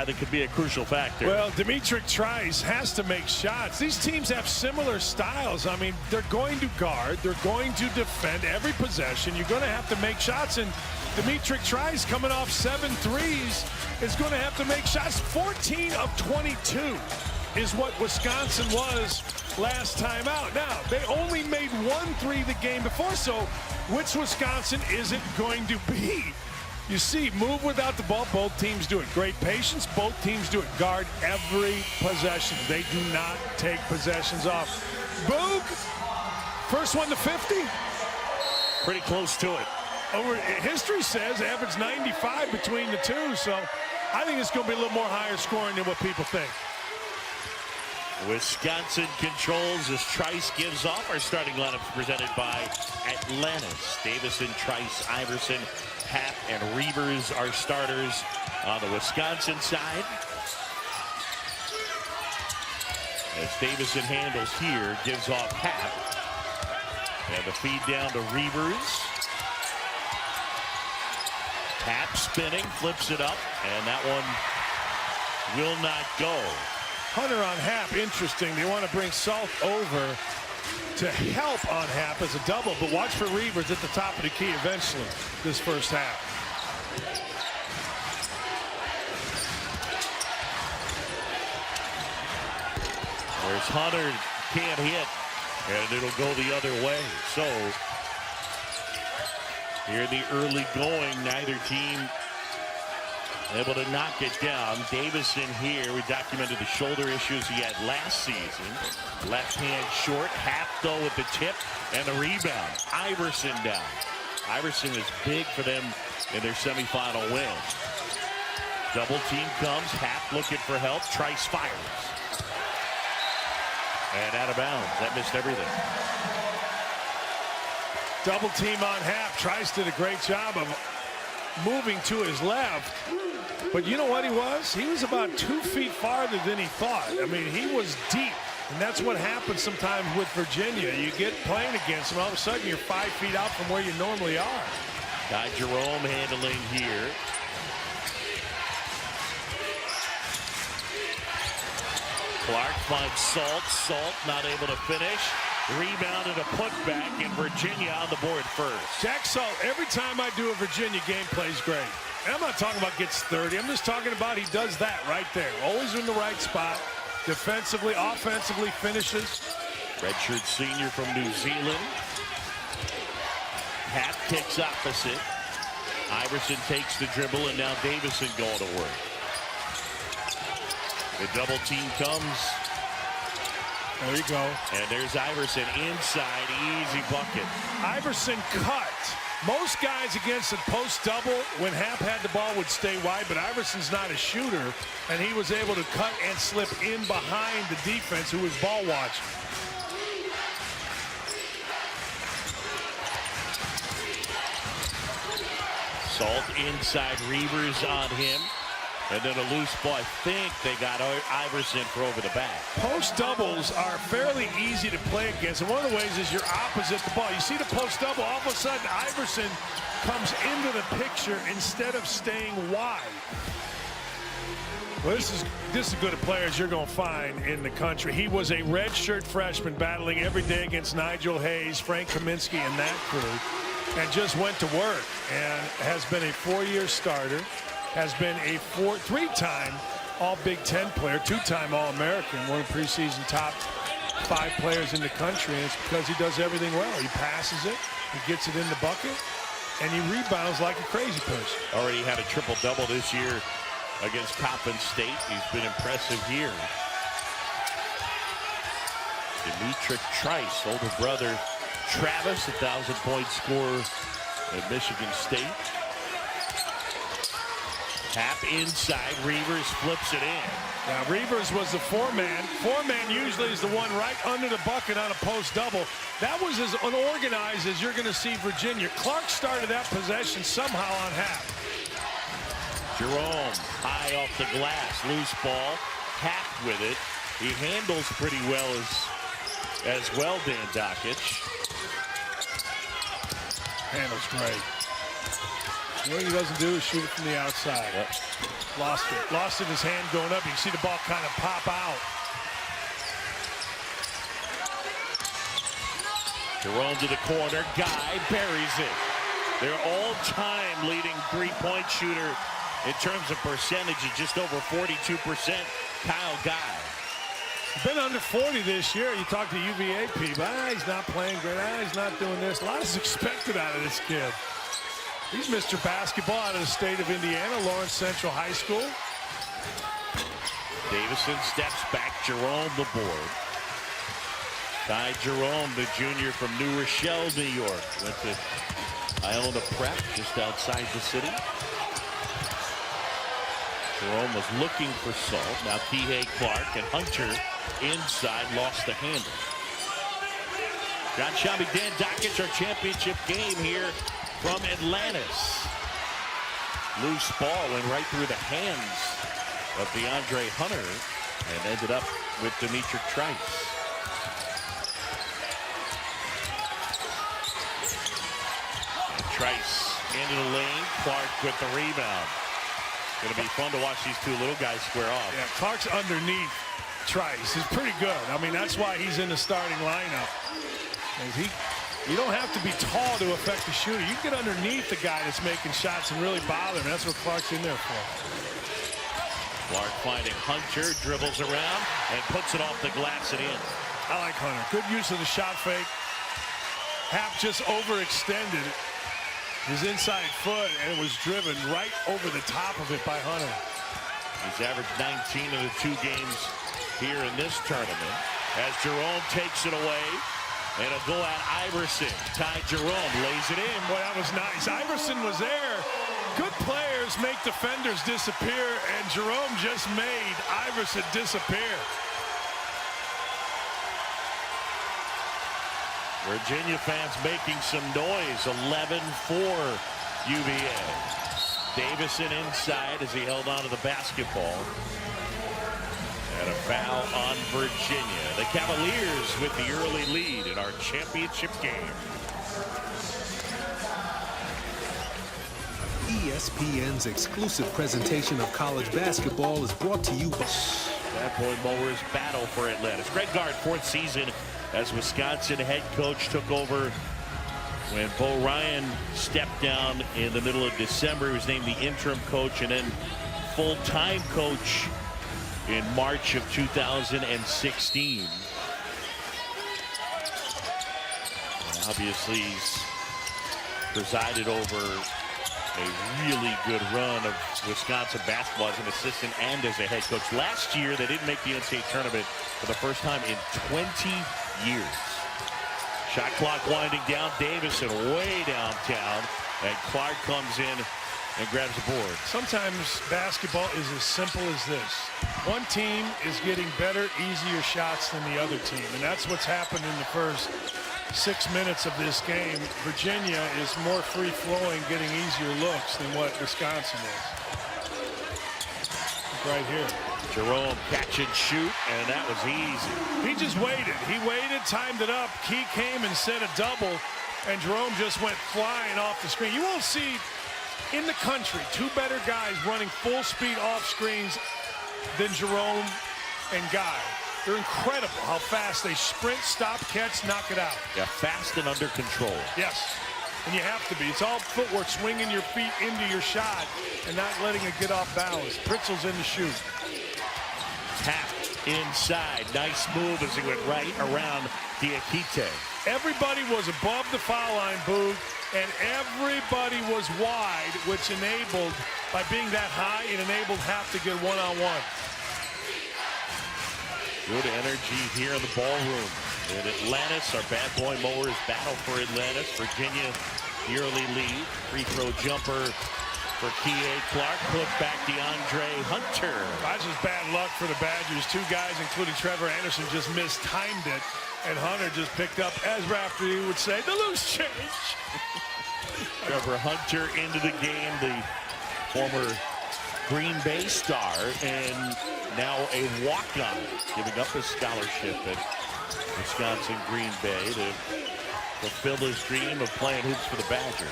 That could be a crucial factor. Well, Dimitri Trice has to make shots. These teams have similar styles. I mean, they're going to guard, they're going to defend every possession. You're going to have to make shots, and Dimitri Trice, coming off 7 threes, is going to have to make shots. 14 of 22 is what Wisconsin was last time out. Now, they only made 1 3 the game before, so which Wisconsin is it going to be? You see, move without the ball, both teams do it. Great patience, both teams do it. Guard every possession. They do not take possessions off. Boog, first one to 50. Pretty close to it. History says average 95 between the two, so I think it's going to be a little more higher scoring than what people think. Wisconsin controls as Trice gives off. Our starting lineup presented by Atlantis. Davison, Trice, Iverson, Happ, and Reavers are starters on the Wisconsin side. As Davison handles here, gives off Happ. And the feed down to Reavers. Happ spinning, flips it up, and that one will not go. Hunter on Happ, interesting. They want to bring Salt over to help on Happ as a double, but watch for Reavers at the top of the key eventually this first half. There's Hunter, can't hit, and it'll go the other way. So here in the early going, neither team able to knock it down. Davison here, we documented the shoulder issues he had last season. Left hand short, Happ though with the tip and the rebound. Iverson down. Iverson is big for them in their semifinal win. Double team comes, Happ looking for help, Trice fires. And out of bounds, that missed everything. Double team on Happ. Trice did a great job of moving to his left. But you know what he was? He was about 2 feet farther than he thought. I mean, he was deep. And that's what happens sometimes with Virginia. You get playing against them, all of a sudden you're 5 feet out from where you normally are. Got Jerome handling here. Clark finds Salt. Salt not able to finish. Rebounded a putback, and Virginia on the board first. Jack Salt, every time I do a Virginia game, plays great. And I'm not talking about gets 30. I'm just talking about he does that right there. Always in the right spot. Defensively, offensively, finishes. Redshirt senior from New Zealand. Happ kicks opposite. Iverson takes the dribble, and now Davison going to work. The double team comes. There you go. And there's Iverson inside, easy bucket. Iverson cut. Most guys against a post double, when Happ had the ball, would stay wide, but Iverson's not a shooter, and he was able to cut and slip in behind the defense, who was ball watching. Salt inside, Reavers on him. And then a loose ball. I think they got Iverson for over the back. Post doubles are fairly easy to play against, and one of the ways is you're opposite the ball. You see the post double, all of a sudden Iverson comes into the picture instead of staying wide. Well, this is as good a player as you're going to find in the country. He was a redshirt freshman battling every day against Nigel Hayes, Frank Kaminsky, and that crew, and just went to work and has been a 4-year starter. Has been a 3-time All-Big Ten player, 2-time All-American, one of the preseason top 5 players in the country, and it's because he does everything well. He passes it, he gets it in the bucket, and he rebounds like a crazy person. Already had a triple-double this year against Coppin State. He's been impressive here. Dimitri Trice, older brother Travis, 1,000-point scorer at Michigan State. Happ inside, Reavers flips it in. Now Reavers was the 4-man. 4-man usually is the one right under the bucket on a post double. That was as unorganized as you're going to see Virginia. Clark started that possession somehow on Happ. Jerome high off the glass, loose ball. Happ with it. He handles pretty well as well, Dan Dakich. Handles great. What he doesn't do is shoot it from the outside. Yep. Lost it. Lost it in his hand going up. You can see the ball kind of pop out. Jerome to the corner. Guy buries it. Their all-time leading three-point shooter in terms of percentage is just over 42%. Kyle Guy. Been under 40 this year. You talk to UVA people. He's not playing great. He's not doing this. A lot is expected out of this kid. He's Mr. Basketball out of the state of Indiana, Lawrence Central High School. Davison steps back. Jerome the board. Ty Jerome, the junior from New Rochelle, New York. Went to Iona Prep, just outside the city. Jerome was looking for Salt. Now Kihei Clark and Hunter inside, lost the handle. John Shelby, Dan Dockich, our championship game here from Atlantis. Loose ball went right through the hands of DeAndre Hunter and ended up with Dimitri Trice. Trice into the lane. Clark with the rebound. Going to be fun to watch these two little guys square off. Yeah, Clark's underneath Trice. He's pretty good. I mean, that's why he's in the starting lineup. You don't have to be tall to affect the shooter. You can get underneath the guy that's making shots and really bother him. That's what Clark's in there for. Clark finding Hunter, dribbles around and puts it off the glass and in. I like Hunter. Good use of the shot fake. Hap just overextended his inside foot, and it was driven right over the top of it by Hunter. He's averaged 19 in the 2 games here in this tournament. As Jerome takes it away, and a go at Iverson. Ty Jerome lays it in. Boy, that was nice. Iverson was there. Good players make defenders disappear, and Jerome just made Iverson disappear. Virginia fans making some noise. 11-4 UVA. Davison inside as he held on to the basketball. And a foul on Virginia. The Cavaliers with the early lead in our championship game. ESPN's exclusive presentation of college basketball is brought to you by Bad Boy Mowers battle for Atlantis. Greg Gard, 4th season as Wisconsin head coach, took over when Bo Ryan stepped down in the middle of December. He was named the interim coach and then full-time coach in March of 2016. And obviously, he's presided over a really good run of Wisconsin basketball as an assistant and as a head coach. Last year, they didn't make the NCAA tournament for the first time in 20 years. Shot clock winding down. Davison way downtown, and Clark comes in and grabs the board. Sometimes basketball is as simple as this. One team is getting better, easier shots than the other team, and that's what's happened in the first 6 minutes of this game. Virginia is more free-flowing, getting easier looks than what Wisconsin is. Right here. Jerome catch and shoot, and that was easy. He just waited. He waited, timed it up. Key came and set a double, and Jerome just went flying off the screen. You won't see in the country 2 better guys running full speed off screens than Jerome and Guy. They're incredible how fast they sprint, stop, catch, knock it out. Yeah, fast and under control. Yes, and you have to be. It's all footwork, swinging your feet into your shot and not letting it get off balance. Pritzel's in the shoot. Tap inside. Nice move as he went right around Diakite. Everybody was above the foul line, Boog, and everybody was wide, which enabled, by being that high, it enabled Hap to get one-on-one. Good energy here in the ballroom. In Atlantis, our Bad Boy Mowers battle for Atlantis. Virginia, the early lead. Free throw jumper for Kihei Clark. Put back DeAndre Hunter. That's just bad luck for the Badgers. 2 guys, including Trevor Anderson, just mistimed it. And Hunter just picked up, as Rafferty would say, the loose change. Trevor Hunter into the game, the former Green Bay star, and now a walk-on, giving up his scholarship at Wisconsin Green Bay to fulfill his dream of playing hoops for the Badgers.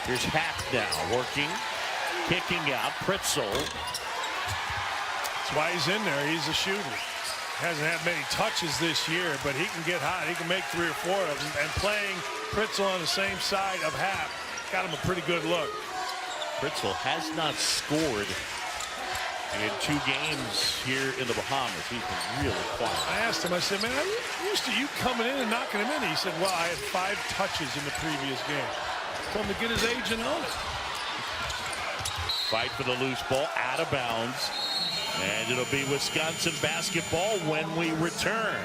Here's Hap now working. kicking out. Pritzel. That's why he's in there. He's a shooter. Hasn't had many touches this year, but he can get hot. He can make 3 or 4 of them. And playing Pritzel on the same side of Hap got him a pretty good look. Pritzel has not scored in 2 games here in the Bahamas. He's been really quiet. I asked him, I said, man, I'm used to you coming in and knocking him in. He said, well, I had 5 touches in the previous game. Told him to get his agent on it. Fight for the loose ball, out of bounds. And it'll be Wisconsin basketball when we return.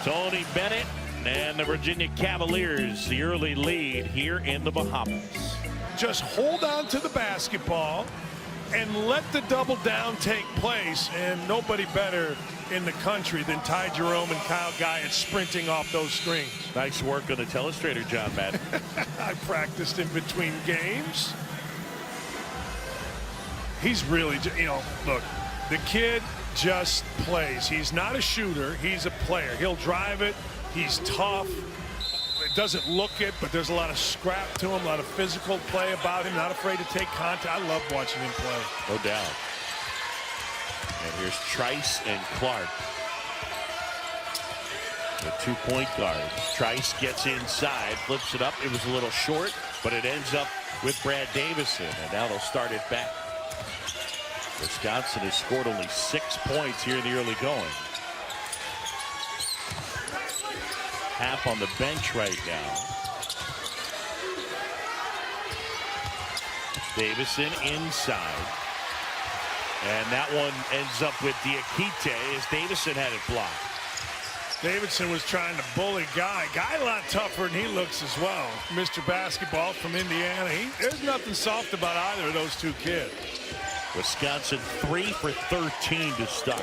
Tony Bennett and the Virginia Cavaliers, the early lead here in the Bahamas. Just hold on to the basketball and let the double down take place. And nobody better in the country than Ty Jerome and Kyle Guy at sprinting off those screens. Nice work on the telestrator, John Madden. I practiced in between games. He's really, you know, look, the kid just plays. He's not a shooter. He's a player. He'll drive it. He's tough. It doesn't look it, but there's a lot of scrap to him, a lot of physical play about him, not afraid to take contact. I love watching him play. No doubt. And here's Trice and Clark, the 2-point guards. Trice gets inside, flips it up. It was a little short, but it ends up with Brad Davison, and now they'll start it back. Wisconsin has scored only 6 points here in the early going. Hap on the bench right now. Davison inside. And that one ends up with Diakite as Davison had it blocked. Davidson was trying to bully Guy. Guy a lot tougher than he looks as well. Mr. Basketball from Indiana. There's nothing soft about either of those 2 kids. Wisconsin 3 for 13 to start.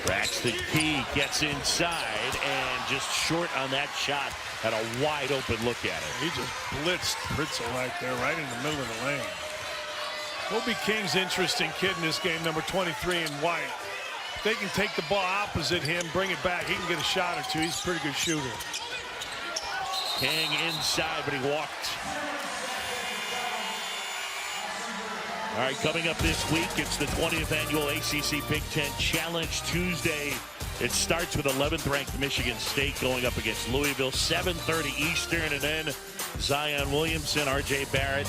Braxton Key gets inside and just short on that shot. Had a wide open look at it. He just blitzed Pritzel right there, right in the middle of the lane. Kobe King's interesting kid in this game, number 23 in white. If they can take the ball opposite him, bring it back, he can get a shot or 2. He's a pretty good shooter. King inside, but he walked. All right, coming up this week, it's the 20th annual ACC Big Ten Challenge Tuesday. It starts with 11th ranked Michigan State going up against Louisville, 7:30 Eastern, and then Zion Williamson, R.J. Barrett,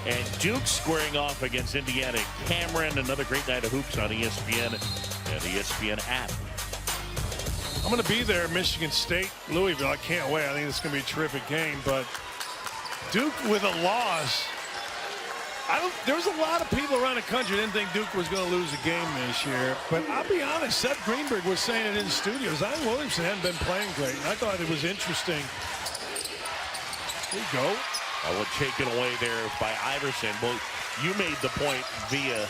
and Duke squaring off against Indiana Cameron. Another great night of hoops on ESPN and the ESPN app. I'm going to be there, Michigan State, Louisville. I can't wait. I think it's going to be a terrific game. But Duke with a loss. There was a lot of people around the country who didn't think Duke was going to lose a game this year. But I'll be honest, Seth Greenberg was saying it in the studio. Zion Williamson hadn't been playing great. And I thought it was interesting. There you go. I will take it away there by Iverson. Well, you made the point via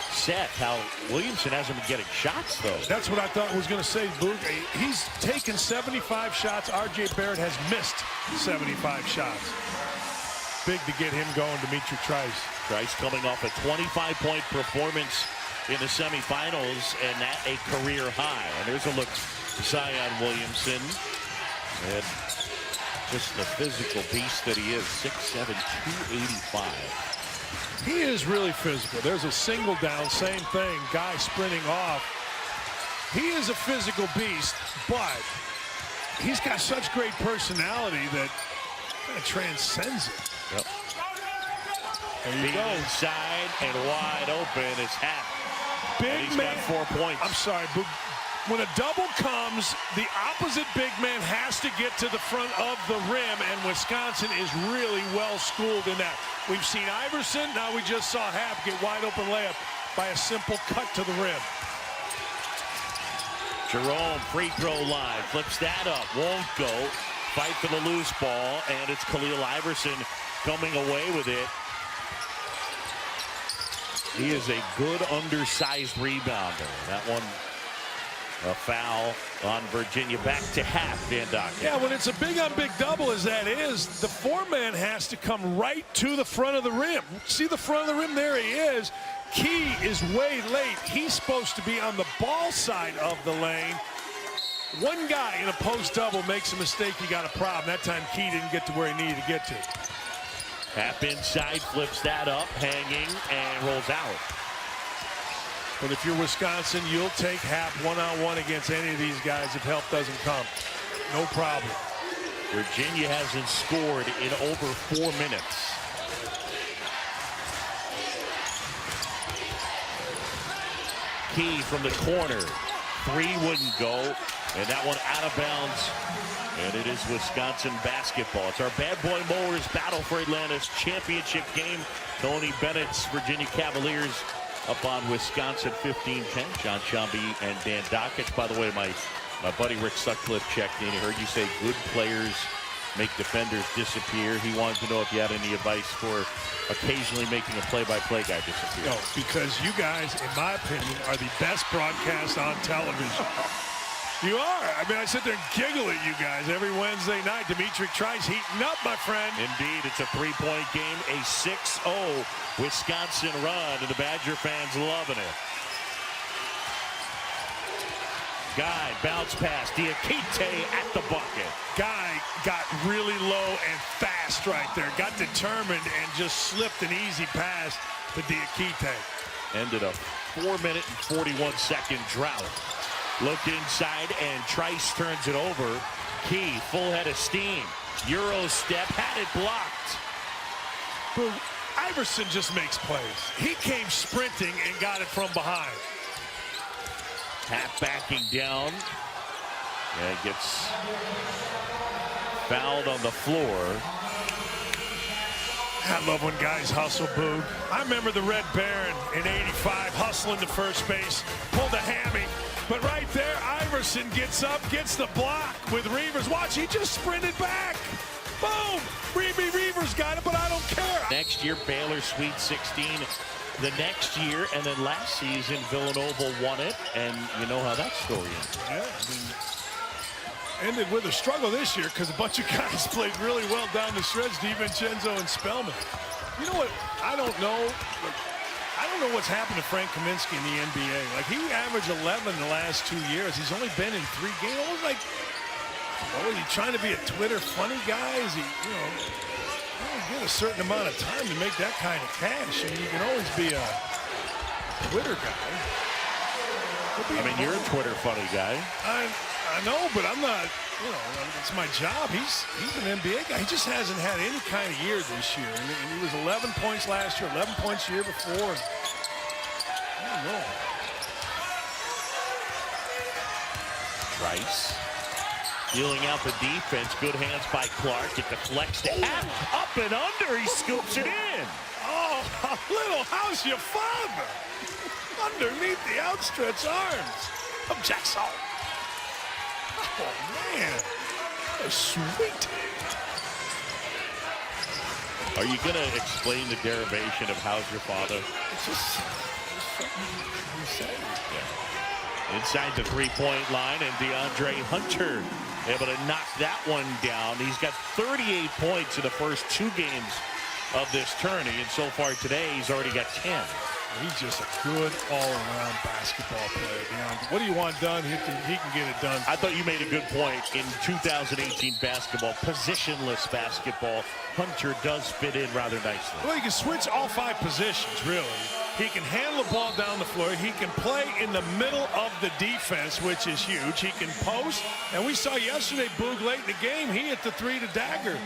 Seth how Williamson hasn't been getting shots, though. That's what I thought was going to say, Boog. He's taken 75 shots. R.J. Barrett has missed 75 shots. Big to get him going, Dimitri Trice. Trice coming off a 25-point performance in the semifinals, and that a career high. And there's a look to Zion Williamson. And just the physical beast that he is, 6'7", 285. He is really physical. There's a single down, same thing, guy sprinting off. He is a physical beast, but he's got such great personality that kind of transcends it. Yep. There you go. Inside and wide open is Hap. Big he's man. got 4 points. I'm sorry, but when a double comes, the opposite big man has to get to the front of the rim, and Wisconsin is really well schooled in that. We've seen Iverson, now we just saw Hap get wide open layup by a simple cut to the rim. Jerome, free throw line, flips that up, won't go. Fight for the loose ball, and it's Khalil Iverson coming away with it. He is a good undersized rebounder. That one, a foul on Virginia. Back to Hap, Dan Dockett. Yeah, when it's a big on big double as that is, the 4-man has to come right to the front of the rim. See the front of the rim? There he is. Key is way late. He's supposed to be on the ball side of the lane. one guy in a post double makes a mistake, you got a problem. That time Key didn't get to where he needed to get to. Hap inside, flips that up, hanging, and rolls out. But if you're Wisconsin, you'll take Hap one-on-one against any of these guys if help doesn't come. No problem. Virginia hasn't scored in over 4 minutes. Key from the corner. 3 wouldn't go. And that one out of bounds. And it is Wisconsin basketball. It's our bad boy Mowers battle for Atlantis championship game. Tony Bennett's Virginia Cavaliers up on Wisconsin 15-10. John Shambi and Dan Dockich. By the way, my buddy Rick Sutcliffe checked in. He heard you say good players make defenders disappear. He wanted to know if you had any advice for occasionally making a play-by-play guy disappear. No, because you guys, in my opinion, are the best broadcast on television. You are. I mean, I sit there and giggle at you guys every Wednesday night. Dimitri Trice heating up, my friend. Indeed, it's a 3-point game, a 6-0 Wisconsin run, and the Badger fans loving it. Guy, bounce pass, Diakite at the bucket. Guy got really low and fast right there. Got determined and just slipped an easy pass to Diakite. Ended a 4-minute and 41-second drought. Look inside, and Trice turns it over. Key, full head of steam. Euro step, had it blocked. Boom. Iverson just makes plays. He came sprinting and got it from behind. Hap backing down. And gets fouled on the floor. I love when guys hustle, Boog. I remember the Red Baron in '85 hustling to first base, pulled a hammy. But right there, Iverson gets up, gets the block with Reavers. Watch, he just sprinted back. Boom! Reavers got it, but I don't care. Next year, Baylor Sweet 16. The next year, and then last season, Villanova won it, and you know how that story ended. Yeah, I mean, ended with a struggle this year because a bunch of guys played really well down the stretch. DiVincenzo and Spellman. You know what? I don't know. I don't know what's happened to Frank Kaminsky in the NBA. Like, he averaged 11 the last 2 years. He's only been in 3 games. I was like, oh, is he trying to be a Twitter funny guy? Is he, you know, only get a certain amount of time to make that kind of cash. I mean, you can always be a Twitter guy. I mean, you're a Twitter funny guy. I know, but I'm not, you know, it's my job. He's an NBA guy. He just hasn't had any kind of year this year. And he was 11 points last year, 11 points the year before. I don't know. Trice dealing out the defense. Good hands by Clark. It deflects to Hap. Up and under. He scoops it in. Oh, little how's your father? Underneath the outstretched arms of Jackson. Oh, man. That's sweet. Are you going to explain the derivation of how's your father? It's just you say. Yeah. Inside the three-point line, and DeAndre Hunter able to knock that one down. He's got 38 points in the first 2 games of this tourney, and so far today he's already got 10. He's just a good all-around basketball player, DeAndre. What do you want done? He can get it done. I thought you made a good point. In 2018 basketball, positionless basketball, Hunter does fit in rather nicely. Well, he can switch all 5 positions, really. He can handle the ball down the floor. He can play in the middle of the defense, which is huge. He can post. And we saw yesterday, Boog, late in the game, he hit the 3 to dagger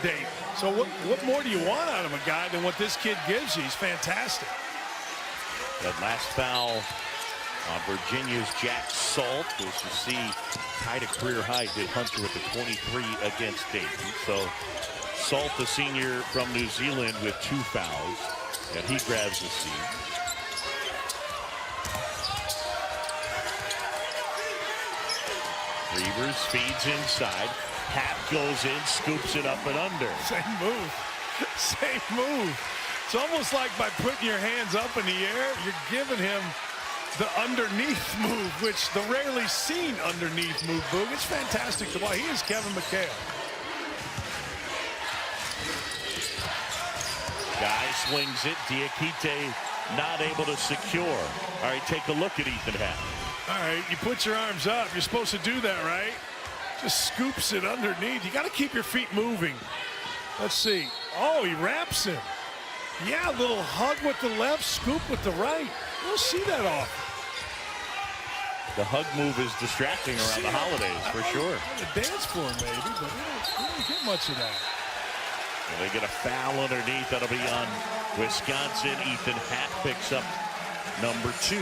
date. So what more do you want out of a guy than what this kid gives you? He's fantastic. That last foul on Virginia's Jack Salt, as you see, tied a career high, did Hunter with the 23 against Dayton. So Salt, the senior from New Zealand, with 2 fouls, and he grabs the seed. Reavers feeds inside. Hap goes in, scoops it up and under. Same move. Same move. It's almost like by putting your hands up in the air, you're giving him the underneath move, which the rarely seen underneath move, Boog. It's fantastic to watch. He is Kevin McHale. Guy swings it. Diakite not able to secure. All right, take a look at Ethan Hap. All right, you put your arms up. You're supposed to do that, right? Just scoops it underneath. You got to keep your feet moving. Let's see. Oh, he wraps him. Yeah, a little hug with the left, scoop with the right. You don't see that often. The hug move is distracting around the holidays, for sure. On the dance floor, maybe, but we don't get much of that. Well, they get a foul underneath. That'll be on Wisconsin. Ethan Happ picks up number 2.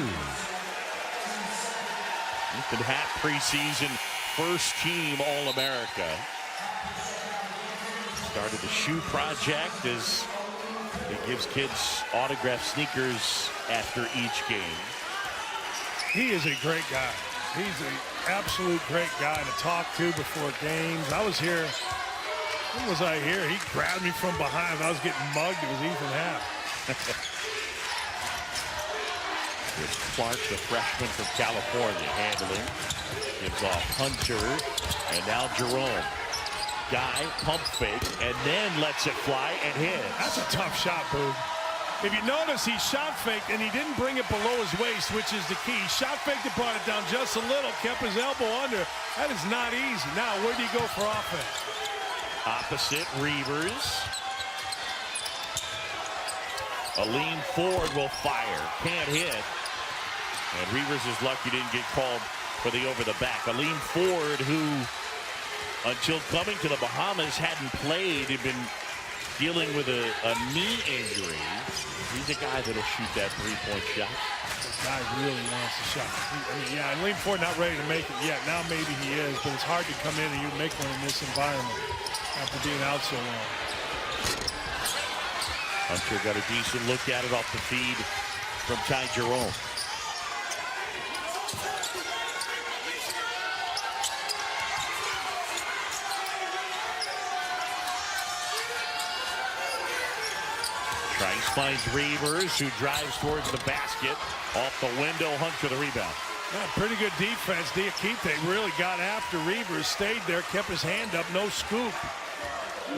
Ethan Happ, preseason first team All-America. Started the shoe project as it gives kids autographed sneakers after each game. He is a great guy. He's an absolute great guy to talk to before games. I was here. When was I here? He grabbed me from behind. I was getting mugged. It was Ethan Happ. Here's Clark, the freshman from California, handling. Gives off Hunter, and now Jerome. Guy, pump fake, and then lets it fly and hits. That's a tough shot, Boog. If you notice, he shot faked, and he didn't bring it below his waist, which is the key. He shot faked it, brought it down just a little, kept his elbow under. That is not easy. Now, where do you go for offense? Opposite, Reavers. A lean forward will fire. Can't hit. And Reavers is lucky didn't get called for the over-the-back. A lean forward who, until coming to the Bahamas, hadn't played. He'd been dealing with a knee injury. He's a guy that'll shoot that three-point shot. The guy really wants the shot. Yeah, and lean forward, not ready to make it yet. Now maybe he is, but it's hard to come in and you make one in this environment after being out so long. Hunter got a decent look at it off the feed from Ty Jerome. Trice finds Reavers, who drives towards the basket. Off the window, Hunter the rebound. Yeah, pretty good defense. Diakite really got after Reavers, stayed there, kept his hand up, no scoop.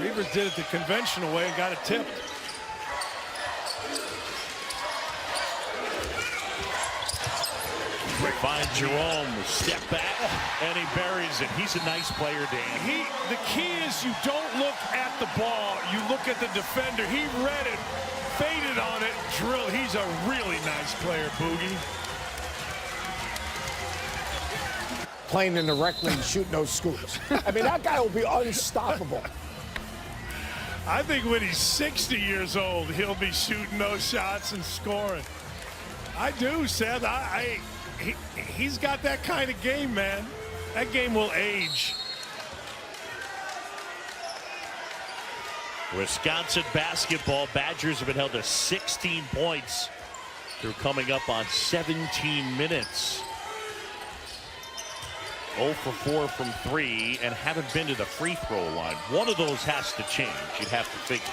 Reavers did it the conventional way and got it tipped. Finds Jerome, step back, and he buries it. He's a nice player, Dan. The key is you don't look at the ball, you look at the defender. He read it, faded on it, drilled. He's a really nice player, Boogie. Playing in the rec league, shooting those scoops. I mean, that guy will be unstoppable. I think when he's 60 years old, he'll be shooting those shots and scoring. I do, Seth. He's got that kind of game, man. That game will age. Wisconsin basketball. Badgers have been held to 16 points through coming up on 17 minutes. 0 for 4 from 3 and haven't been to the free throw line. One of those has to change, you'd have to figure.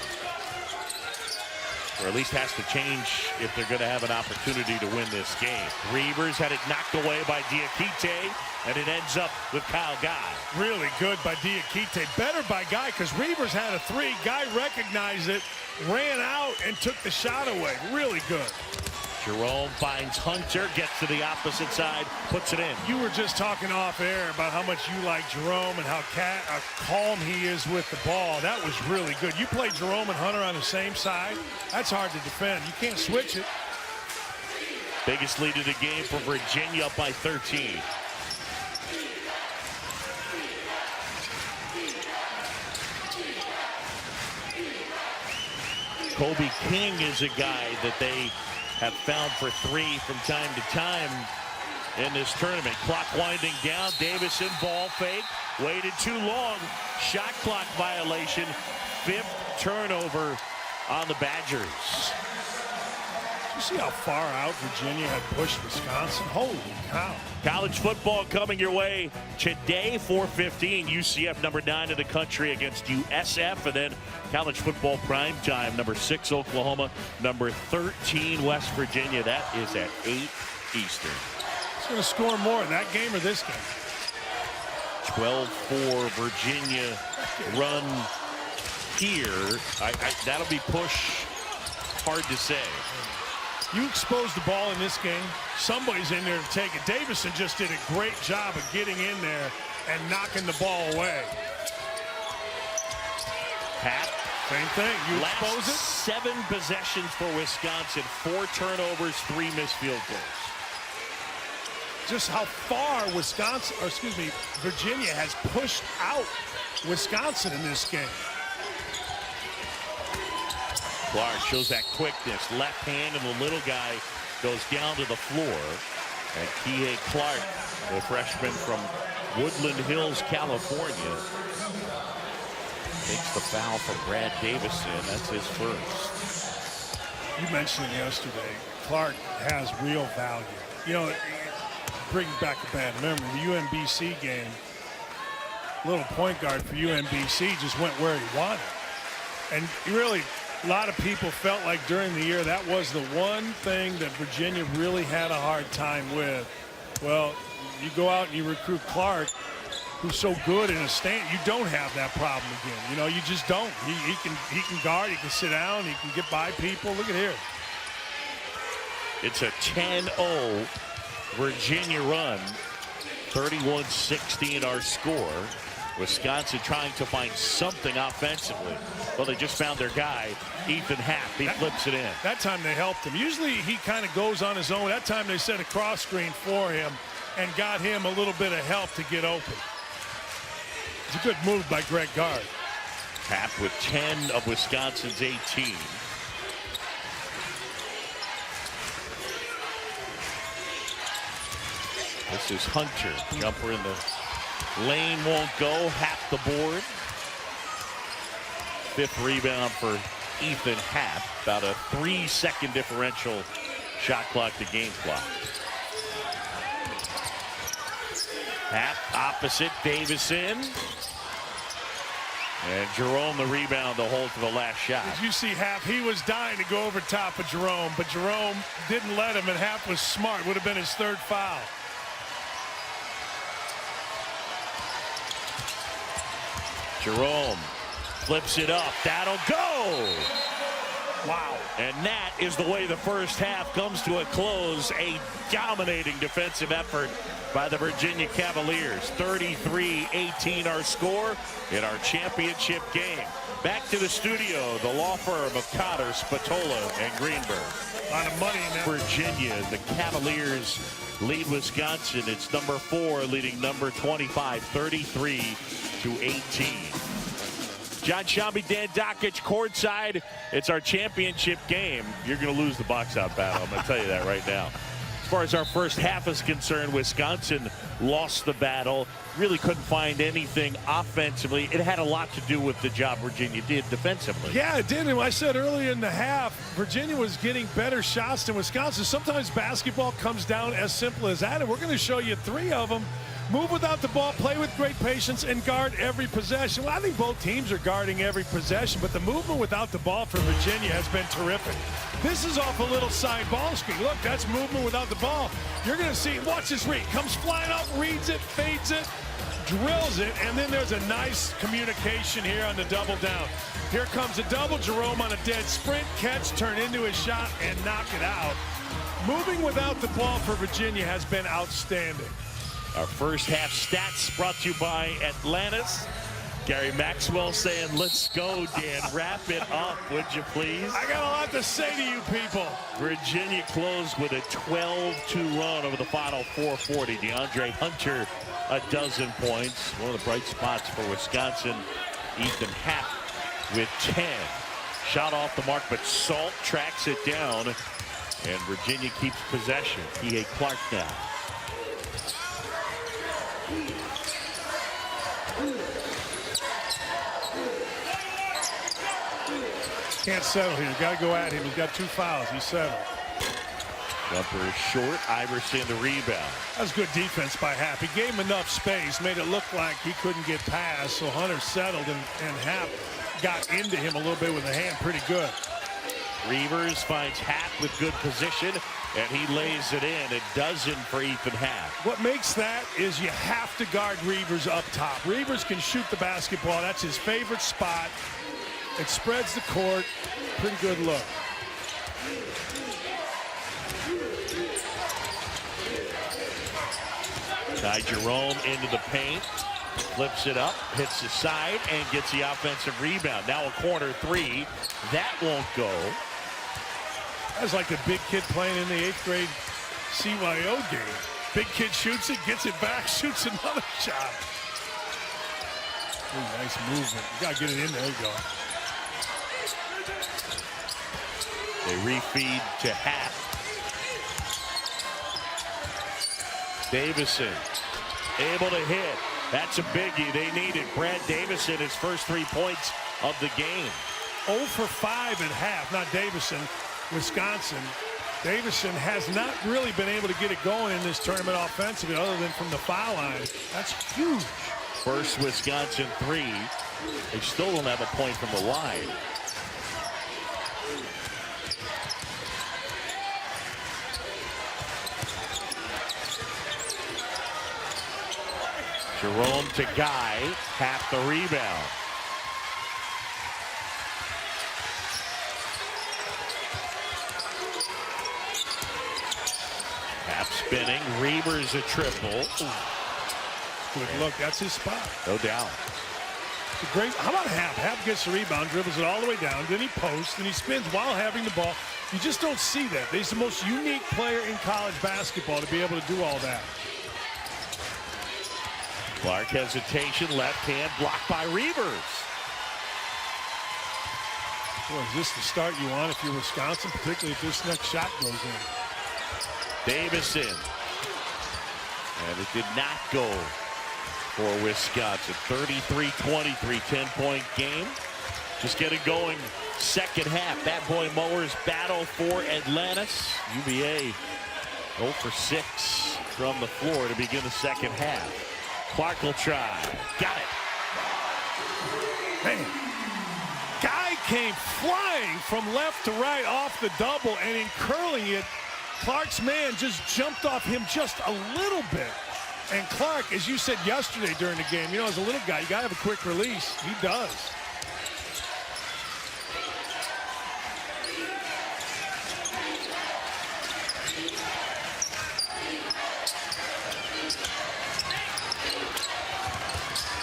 Or at least has to change if they're going to have an opportunity to win this game. Reavers had it knocked away by Diakite, and it ends up with Kyle Guy. Really good by Diakite. Better by Guy, because Reavers had a 3. Guy recognized it, ran out, and took the shot away. Really good. Jerome finds Hunter, gets to the opposite side, puts it in. You were just talking off air about how much you like Jerome and how calm he is with the ball. That was really good. You play Jerome and Hunter on the same side, that's hard to defend. You can't switch it. Biggest lead of the game for Virginia, up by 13. Kobe King is a guy that they have found for 3 from time to time in this tournament. Clock winding down. Davison ball fake. Waited too long. Shot clock violation. 5th turnover on the Badgers. You see how far out Virginia had pushed Wisconsin? Holy cow. College football coming your way today, 4:15. UCF number 9 in the country against USF. And then college football prime time, number 6 Oklahoma, number 13 West Virginia. That is at 8 Eastern. Who's going to score more in that game or this game? 12-4 Virginia run here. That'll be push. Hard to say. You expose the ball in this game, somebody's in there to take it. Davison just did a great job of getting in there and knocking the ball away. Pat, same thing. You last expose it. 7 possessions for Wisconsin, 4 turnovers, 3 missed field goals. Just how far Virginia has pushed out Wisconsin in this game. Clark shows that quickness, left hand, and the little guy goes down to the floor. And Kihei Clark, the freshman from Woodland Hills, California, takes the foul from Brad Davison. That's his first. You mentioned it yesterday. Clark has real value. You know, bring back a bad memory. The UMBC game, little point guard for UMBC just went where he wanted. And really, a lot of people felt like during the year that was the one thing that Virginia really had a hard time with. Well, you go out and you recruit Clark, who's so good in a stand. You don't have that problem again. You know, you just don't. He can guard, he can sit down, he can get by people. Look at here. It's a 10-0 Virginia run. 31-16 our score. Wisconsin trying to find something offensively. Well, they just found their guy, Ethan Happ. He flips it in. That time they helped him. Usually he kind of goes on his own. That time they set a cross screen for him and got him a little bit of help to get open. It's a good move by Greg Gard. Happ with 10 of Wisconsin's 18. This is Hunter. Jumper in the lane won't go. Happ the board. 5th rebound for Ethan Happ. About a 3-second differential shot clock to game clock. Happ opposite Davison. And Jerome the rebound, the hold for the last shot. Did you see Happ? He was dying to go over top of Jerome, but Jerome didn't let him, and Happ was smart. Would have been his 3rd foul. Jerome flips it up. That'll go. Wow. And that is the way the first half comes to a close. A dominating defensive effort by the Virginia Cavaliers. 33-18 our score in our championship game. Back to the studio, the law firm of Cotter, Spatola, and Greenberg. A lot of money in that. Virginia, the Cavaliers lead Wisconsin. It's number 4 leading number 25, 33-18. John Shelby, Dan Dockich, courtside. It's our championship game. You're going to lose the box out battle. I'm going to tell you that right now. As far as our first half is concerned, Wisconsin lost the battle. Really couldn't find anything offensively. It had a lot to do with the job Virginia did defensively. Yeah, it did. And I said earlier in the half, Virginia was getting better shots than Wisconsin. Sometimes basketball comes down as simple as that, and we're going to show you 3 of them. Move without the ball, play with great patience, and guard every possession. Well, I think both teams are guarding every possession, but the movement without the ball for Virginia has been terrific. This is off a little side ball screen. Look, that's movement without the ball. You're going to see, watch this read. Comes flying up, reads it, fades it, drills it, and then there's a nice communication here on the double down. Here comes a double. Jerome on a dead sprint, catch, turn into a shot, and knock it out. Moving without the ball for Virginia has been outstanding. Our first half stats brought to you by Atlantis. Gary Maxwell saying, let's go, Dan. Wrap it up, would you please? I got a lot to say to you people. Virginia closed with a 12-2 run over the final 4:40. DeAndre Hunter, a dozen points. One of the bright spots for Wisconsin. Ethan Happ with 10. Shot off the mark, but Salt tracks it down. And Virginia keeps possession. Kihei Clark now. Can't settle here. Got to go at him. He's got 2 fouls. He's settled. Jumper is short. Iverson the rebound. That was good defense by Happ. He gave him enough space, made it look like he couldn't get past. So Hunter settled, and Happ got into him a little bit with a hand. Pretty good. Reavers finds Happ with good position, and he lays it in. A dozen for Ethan Happ. What makes that is you have to guard Reavers up top. Reavers can shoot the basketball. That's his favorite spot. It spreads the court. Pretty good look. Ty Jerome into the paint. Flips it up, hits the side, and gets the offensive rebound. Now a corner three. That won't go. That's like the big kid playing in the 8th grade CYO game. Big kid shoots it, gets it back, shoots another shot. Ooh, nice movement. You got to get it in there. There you go. They refeed to Happ. Davison able to hit. That's a biggie. They needed Brad Davison, his first 3 points of the game. 0 for 5 at half. Not Davison, Wisconsin. Davison has not really been able to get it going in this tournament offensively other than from the foul line. That's huge. First Wisconsin 3. They still don't have a point from the line. Jerome to Guy, half the rebound. Half spinning, Reber's a triple. Good look, that's his spot. No doubt. It's a great. How about Happ? Happ gets the rebound, dribbles it all the way down, then he posts, and he spins while having the ball. You just don't see that. He's the most unique player in college basketball to be able to do all that. Clark hesitation, left hand blocked by Reavers. Boy, is this the start you want if you're Wisconsin, particularly if this next shot goes in? Davison. And it did not go for Wisconsin. 33-23, 10-point game. Just getting going second half. Bad boy Mowers battle for Atlantis. UVA 0 for 6 from the floor to begin the second half. Clark will try. Got it. Man, Guy came flying from left to right off the double, and in curling it, Clark's man just jumped off him just a little bit. And Clark, as you said yesterday during the game, you know, as a little guy, you got to have a quick release. He does.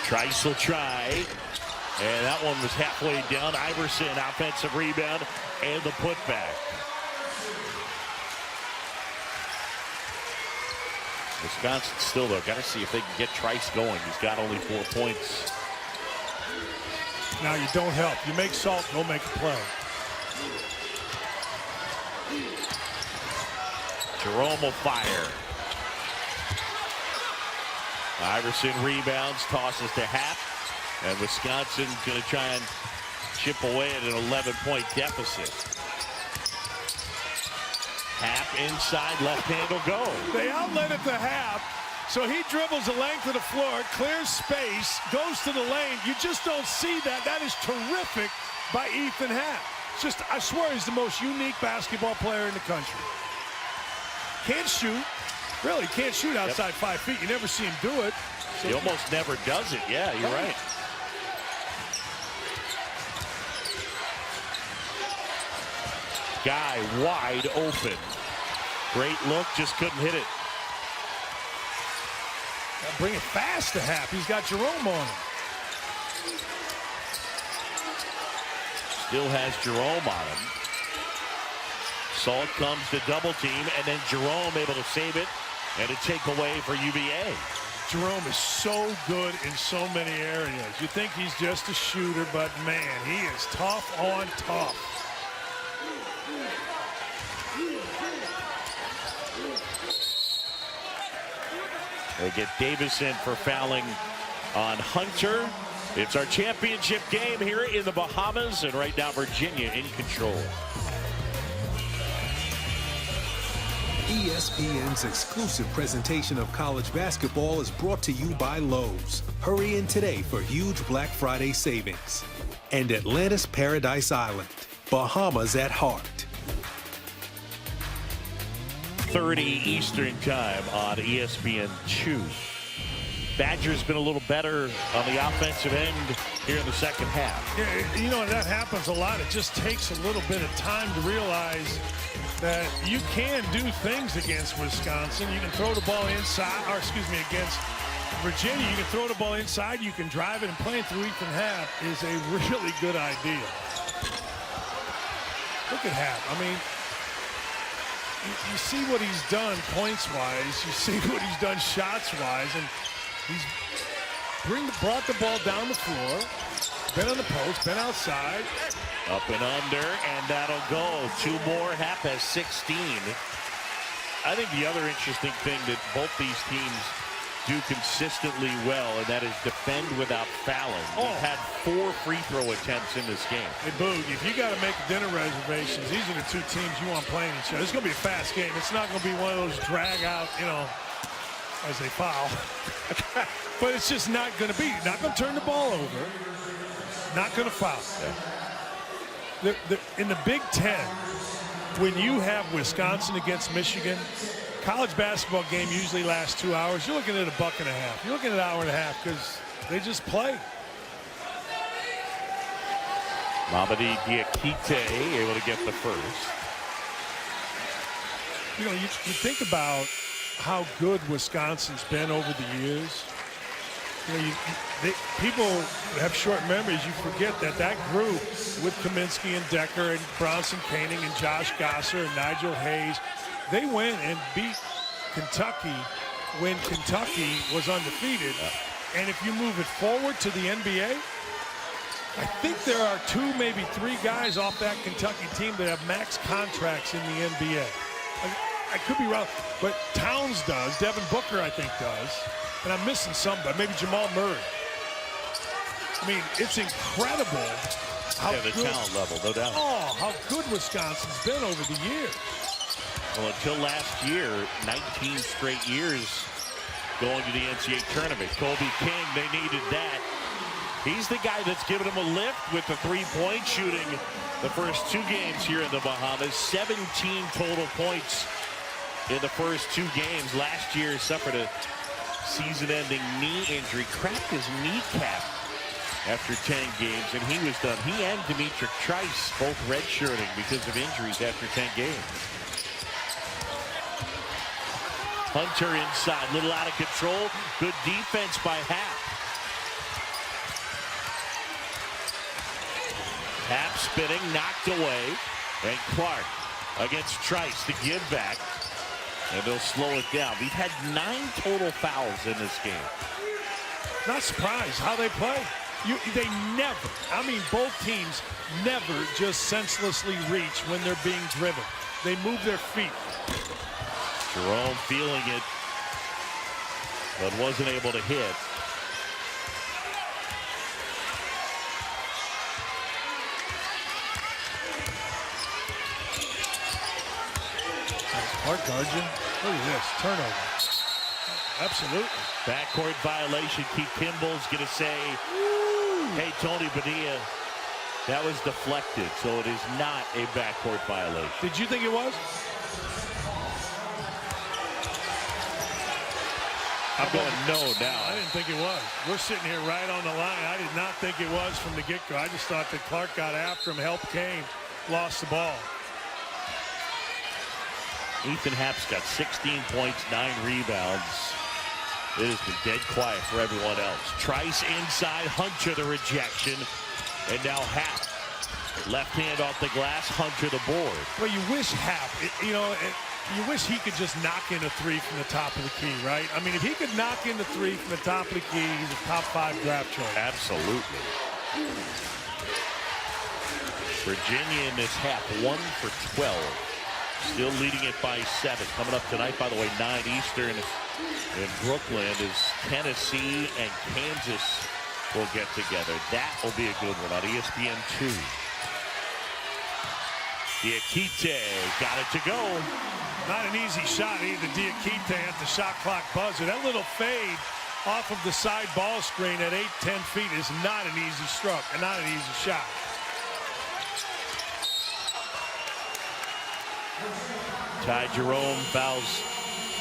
Trice will try, and that one was halfway down. Iverson, offensive rebound, and the putback. Wisconsin still, though, got to see if they can get Trice going. He's got only 4 points. Now you don't help. You make Salt, go make a play. Jerome will fire. Iverson rebounds, tosses to Happ, and Wisconsin's going to try and chip away at an 11-point deficit. Happ inside, left hand will go. They outlet it to Happ, so he dribbles the length of the floor, clears space, goes to the lane. You just don't see that. That is terrific by Ethan Happ. Just, I swear, he's the most unique basketball player in the country. Can't shoot. Really, can't shoot outside 5 feet. You never see him do it. So he almost never does it. Yeah, you're right. Guy wide open. Great look, just couldn't hit it. Gotta bring it fast to Happ. He's got Jerome on him. Still has Jerome on him. Salt comes to double team, and then Jerome able to save it and a takeaway for UVA. Jerome is so good in so many areas. You think he's just a shooter, but man, he is tough on tough. They get Davison for fouling on Hunter. It's our championship game here in the Bahamas, and right now Virginia in control. ESPN's exclusive presentation of college basketball is brought to you by Lowe's. Hurry in today for huge Black Friday savings. And Atlantis Paradise Island, Bahamas at heart. 30 Eastern time on ESPN2. Badgers been a little better on the offensive end here in the second half. Yeah, you know, that happens a lot. It just takes a little bit of time to realize that you can do things against Wisconsin. You can throw the ball inside, or excuse me, against Virginia. You can throw the ball inside, you can drive it, and playing through Ethan Happ is a really good idea. Look at Happ. I mean, you see what he's done points-wise. You see what he's done shots-wise, and he's brought the ball down the floor, been on the post, been outside. Up and under, and that'll go. 2 more. Happ has 16. I think the other interesting thing that both these teams do consistently well, and that is defend without fouling. We've had 4 free throw attempts in this game. Hey, Boog, if you got to make dinner reservations, these are the 2 teams you want playing each other. It's going to be a fast game. It's not going to be one of those drag out, you know, as they foul. But it's just not going to be. Not going to turn the ball over. Not going to foul. In the Big Ten, when you have Wisconsin against Michigan, college basketball game usually lasts 2 hours. You're looking at a buck and a half. You're looking at an hour and a half because they just play. Mamadi Diakite able to get the first. You know, you think about how good Wisconsin's been over the years. You know, people have short memories. You forget that group with Kaminsky and Decker and Bronson Koenig and Josh Gosser and Nigel Hayes, they went and beat Kentucky when Kentucky was undefeated. And if you move it forward to the NBA, I think there are 2, maybe 3 guys off that Kentucky team that have max contracts in the NBA. I could be wrong, but Towns does. Devin Booker, I think, does. And I'm missing somebody, maybe Jamal Murray. I mean, it's incredible how the good, talent level, no doubt. Oh, how good Wisconsin's been over the years. Well, until last year, 19 straight years going to the NCAA tournament. Kobe King, they needed that. He's the guy that's given them a lift with the 3-point shooting the first 2 games here in the Bahamas. 17 total points in the first 2 games. Last year suffered a season-ending knee injury, cracked his kneecap after 10 games, and he was done. He and Dimitri Trice both redshirting because of injuries after 10 games. Hunter inside, little out of control. Good defense by Happ. Happ spinning, knocked away, and Clark against Trice to give back. And they'll slow it down. We've had 9 total fouls in this game. Not surprised how they play. They never, I mean, both teams never just senselessly reach when they're being driven. They move their feet. Jerome feeling it, but wasn't able to hit. Hard guard you. Look at this turnover. Absolutely. Backcourt violation. Keith Kimball's going to say, hey, Tony Padilla, that was deflected, so it is not a backcourt violation. Did you think it was? I'm going no now. I didn't think it was. We're sitting here right on the line. I did not think it was from the get-go. I just thought that Clark got after him, helped Kane, lost the ball. Ethan Happ's got 16 points, 9 rebounds. It has been dead quiet for everyone else. Trice inside, Hunter the rejection. And now Happ. Left hand off the glass, Hunter the board. Well, you wish Happ, you wish he could just knock in a 3 from the top of the key, right? I mean, if he could knock in the 3 from the top of the key, he's a top 5 draft choice. Absolutely. Virginia in this half, 1 for 12. Still leading it by 7. Coming up tonight, by the way, 9 Eastern in Brooklyn is Tennessee and Kansas will get together. That will be a good one on ESPN2. Diakite got it to go. Not an easy shot either. Diakite at the shot clock buzzer. That little fade off of the side ball screen at 8-10 feet is not an easy stroke and not an easy shot. Ty Jerome fouls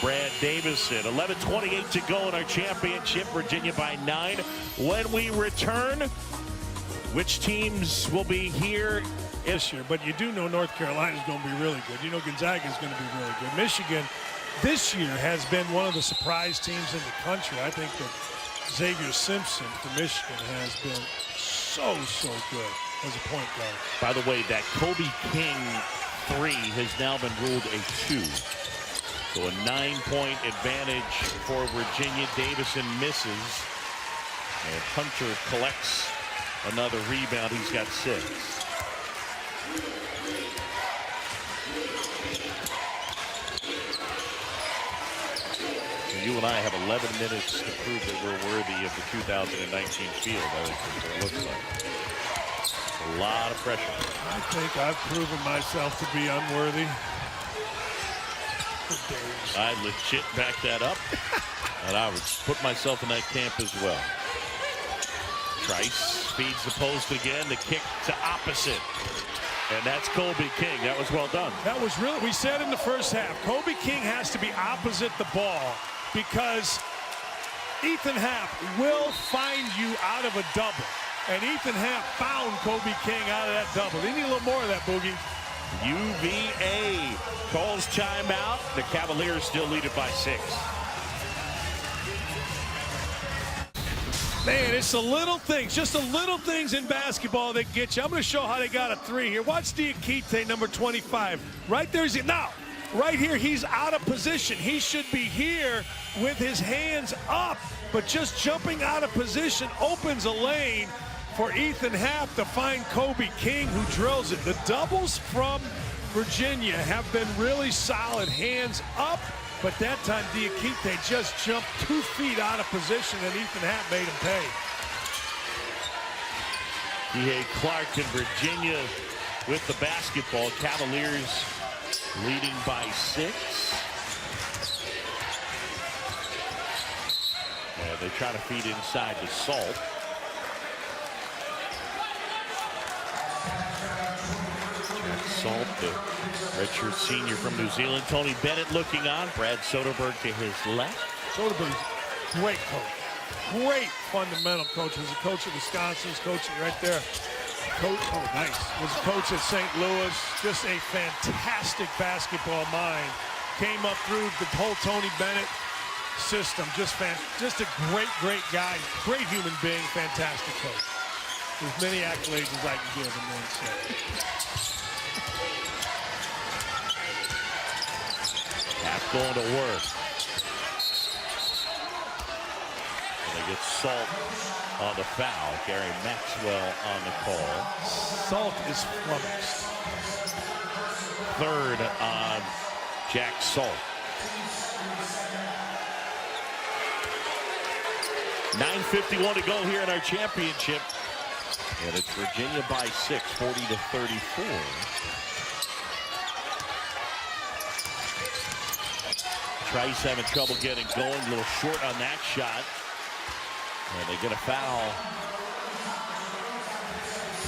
Brad Davison. 11:28 to go in our championship. Virginia by 9. When we return, Which teams will be here this year? But you do know North Carolina is going to be really good. You know Gonzaga is going to be really good. Michigan this year has been one of the surprise teams in the country. I think that Xavier Simpson for Michigan has been so good as a point guard. By the way, that Kobe King 3 has now been ruled a 2. So a 9-point advantage for Virginia. Davison misses. And Hunter collects another rebound. He's got 6. So you and I have 11 minutes to prove that we're worthy of the 2019 field. I think that's what it looks like. A lot of pressure. I think I've proven myself to be unworthy. I legit back that up. And I would put myself in that camp as well. Trice feeds the post again. The kick to opposite. And that's Kobe King. That was well done. That was really, we said in the first half, Kobe King has to be opposite the ball because Ethan Happ will find you out of a double. And Ethan Happ found Kobe King out of that double. They need a little more of that, Boogie. UVA calls timeout. The Cavaliers still lead it by 6. Man, it's the little things, just the little things in basketball that get you. I'm going to show how they got a 3 here. Watch Diakite, number 25. Right there, now, right here, he's out of position. He should be here with his hands up, but just jumping out of position opens a lane for Ethan Happ to find Kobe King, who drills it. The doubles from Virginia have been really solid, hands up. But that time, Diakite just jumped 2 feet out of position, and Ethan Happ made him pay. D.A. Clark and Virginia with the basketball. Cavaliers leading by 6. And they try to feed inside to Salt. Salt, the redshirt senior from New Zealand. Tony Bennett looking on. Brad Soderberg to his left. Soderberg's great coach. Great fundamental coach. Was a coach at Wisconsin. He's coaching right there. Coach, oh, nice. Was a coach at St. Louis. Just a fantastic basketball mind. Came up through the whole Tony Bennett system. Just a great guy. Great human being. Fantastic coach. As many accolades as I can give in one set. Half going to work. And they get Salt on the foul. Gary Maxwell on the call. Salt is flummoxed. 3rd on Jack Salt. 9:51 to go here in our championship. And it's Virginia by 6, 40-34. Trice having trouble getting going. A little short on that shot. And they get a foul.